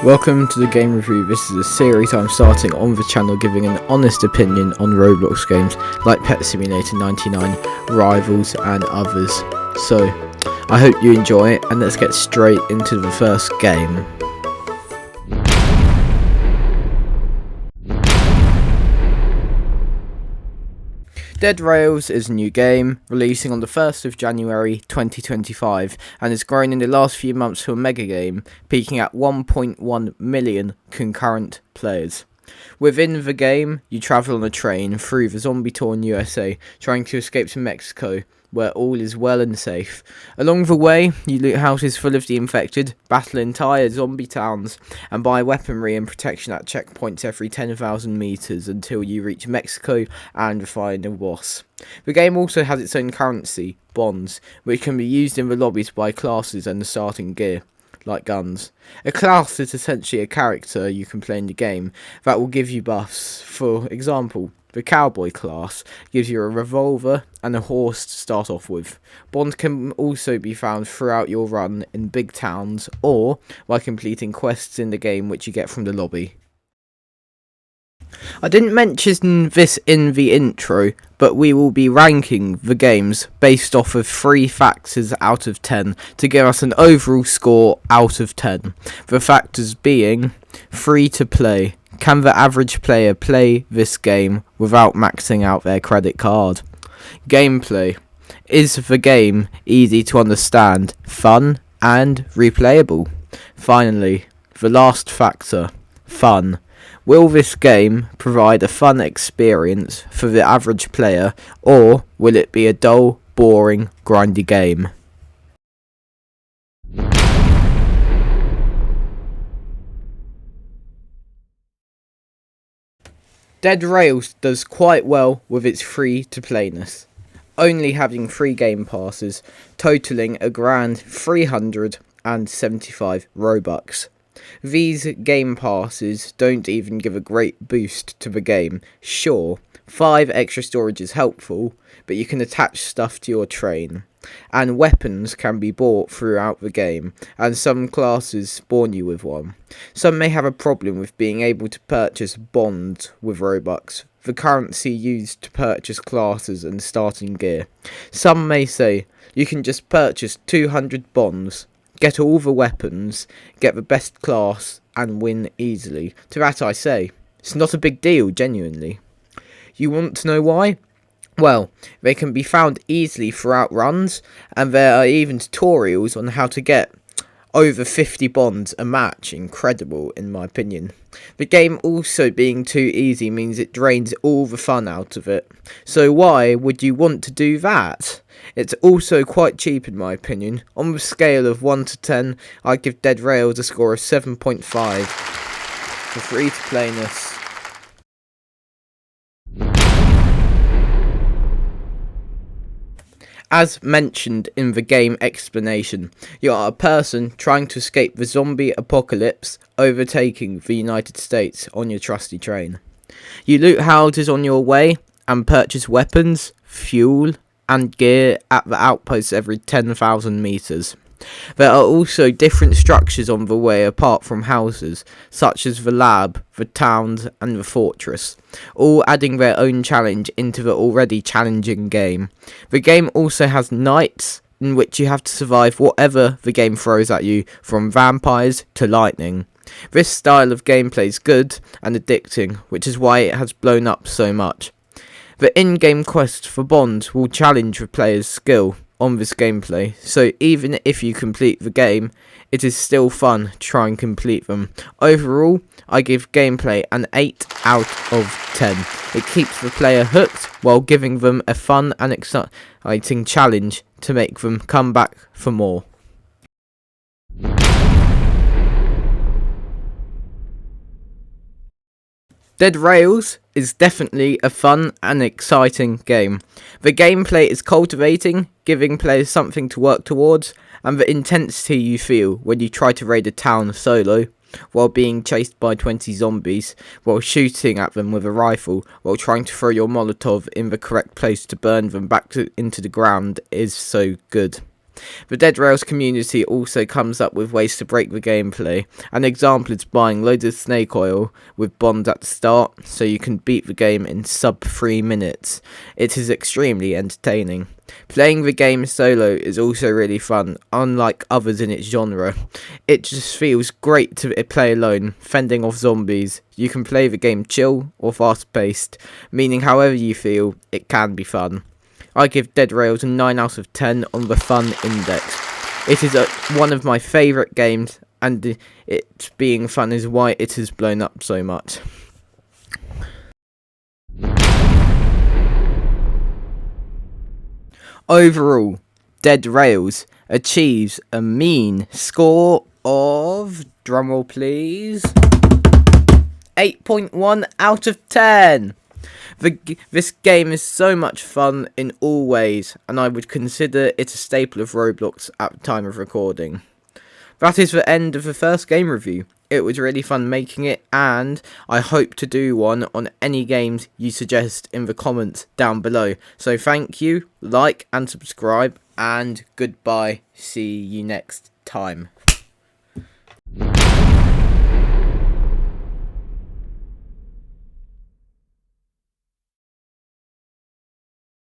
Welcome to the Game Review. This is a series I'm starting on the channel giving an honest opinion on Roblox games like Pet Simulator 99, Rivals and others. So, I hope you enjoy it and let's get straight into the first game. Dead Rails is a new game, releasing on the 1st of January 2025, and has grown in the last few months to a mega game, peaking at 1.1 million concurrent players. Within the game, you travel on a train through the zombie-torn USA, trying to escape to Mexico, where all is well and safe. Along the way, you loot houses full of the infected, battle entire zombie towns, and buy weaponry and protection at checkpoints every 10,000 meters until you reach Mexico and the final boss. The game also has its own currency, bonds, which can be used in the lobbies by classes and the starting gear, like guns. A class is essentially a character you can play in the game that will give you buffs. For example, the cowboy class gives you a revolver and a horse to start off with. Bonds can also be found throughout your run in big towns or by completing quests in the game which you get from the lobby. I didn't mention this in the intro, but we will be ranking the games based off of 3 factors out of 10 to give us an overall score out of 10. The factors being free to play. Can the average player play this game without maxing out their credit card? Gameplay. Is the game easy to understand, fun, and replayable? Finally, the last factor, fun. Will this game provide a fun experience for the average player, or will it be a dull, boring, grindy game? Dead Rails does quite well with its free-to-playness, only having 3 game passes, totaling a grand 375 Robux. These game passes don't even give a great boost to the game. Sure, 5 extra storage is helpful, but you can attach stuff to your train, and weapons can be bought throughout the game, and some classes spawn you with one. Some may have a problem with being able to purchase bonds with Robux, the currency used to purchase classes and starting gear. Some may say, you can just purchase 200 bonds, get all the weapons, get the best class, and win easily. To that I say, it's not a big deal, genuinely. You want to know why? Well, they can be found easily throughout runs, and there are even tutorials on how to get over 50 bonds a match. Incredible, in my opinion. The game also being too easy means it drains all the fun out of it. So why would you want to do that? It's also quite cheap in my opinion. On the scale of 1 to 10, I'd give Dead Rails a score of 7.5 for free-to-playness. As mentioned in the game explanation, you are a person trying to escape the zombie apocalypse, overtaking the United States on your trusty train. You loot houses on your way and purchase weapons, fuel, and gear at the outposts every 10,000 meters. There are also different structures on the way apart from houses, such as the lab, the towns, and the fortress, all adding their own challenge into the already challenging game. The game also has nights, in which you have to survive whatever the game throws at you, from vampires to lightning. This style of gameplay is good and addicting, which is why it has blown up so much. The in-game quest for bonds will challenge the player's skill on this gameplay, so even if you complete the game, it is still fun to try and complete them. Overall, I give gameplay an 8 out of 10. It keeps the player hooked while giving them a fun and exciting challenge to make them come back for more. Dead Rails is definitely a fun and exciting game. The gameplay is cultivating, giving players something to work towards, and the intensity you feel when you try to raid a town solo, while being chased by 20 zombies, while shooting at them with a rifle, while trying to throw your Molotov in the correct place to burn them back into the ground is so good. The Dead Rails community also comes up with ways to break the gameplay. An example is buying loads of snake oil with bombs at the start, so you can beat the game in sub 3 minutes. It is extremely entertaining. Playing the game solo is also really fun, unlike others in its genre. It just feels great to play alone, fending off zombies. You can play the game chill or fast paced, meaning however you feel, it can be fun. I give Dead Rails a 9 out of 10 on the fun index. It is one of my favourite games, and it being fun is why it has blown up so much. Overall, Dead Rails achieves a mean score of, drumroll please, 8.1 out of 10. This game is so much fun in all ways, and I would consider it a staple of Roblox at the time of recording. That is the end of the first game review. It was really fun making it, and I hope to do one on any games you suggest in the comments down below. So thank you, like and subscribe, and goodbye. See you next time.